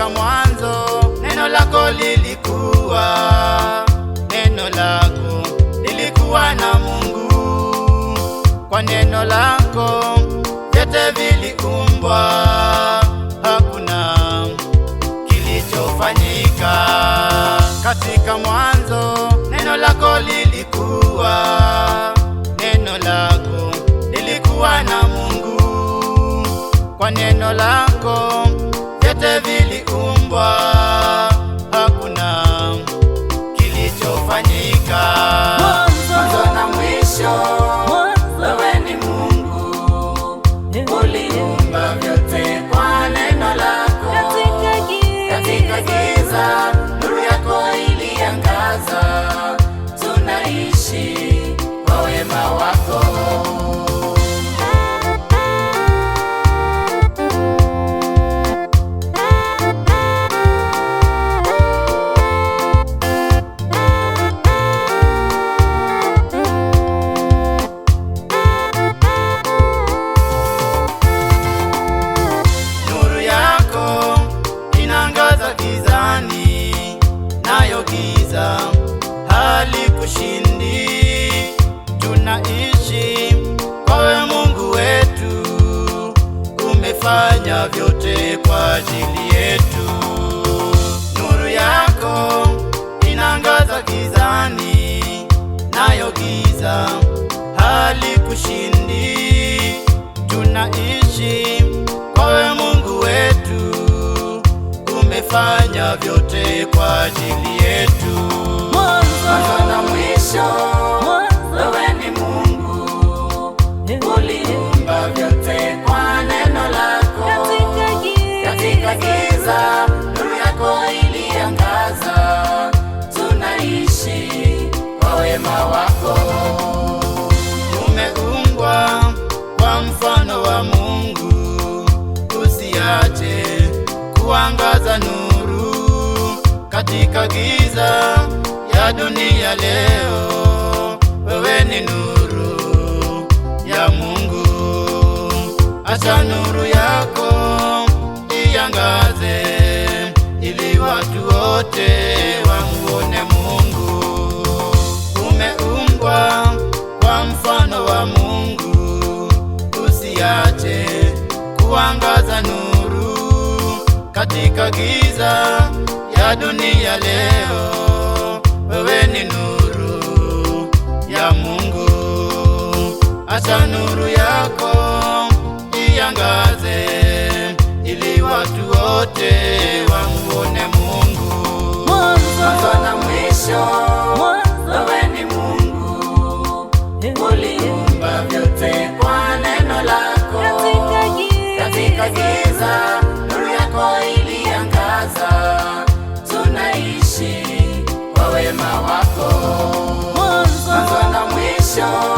Katika mwanzo neno lako lilikuwa, neno lako lilikuwa na Mungu. Kwa neno lako vyote viliumbwa, hakuna kilichofanyika. Katika mwanzo neno lako lilikuwa, neno lako lilikuwa na Mungu. Kwa neno lako vyote viliumbwa, hakuna kilichofanyika. Mwanzo na mwisho wewe ni Mungu, uliumba vyote kwa neno lako. Katika giza nuru yako iliangaza, tunaishi kwa wema wako. Gizani, nayo giza halikushindi. Tunaishi kwa wewe Mungu wetu, umefanya vyote kwa ajili yetu. Nuru yako inaangaza gizani, nayo giza halikushindi. Tunaishi kwa wewe Mungu wetu, umefanya vyote kwa ajili yetu. Mwanzo na mwisho wewe ni Mungu, uliumba vyote kwa neno lako. Katika giza nuru yako iliangaza, tunaishi kwa wema wako. Umeumbwa kwa mfano wa Mungu, usiache kuangaza nuru katika giza ya dunia leo. Wewe ni nuru ya Mungu, acha nuru yako iangaze, ili watu wote wamuone Mungu. Umeumbwa kwa mfano wa Mungu, usiache kuangaza nuru katika giza ya dunia leo. Wewe ni nuru ya Mungu, acha nuru yako iangaze, ili watu wote wamuone Mungu. Mwanzo na mwisho wewe ni Mungu, uliumba vyote kwa neno lako. Katika giza nuru yako iliangaza, tunaishi kwa wema wako. Mwanzo na mwisho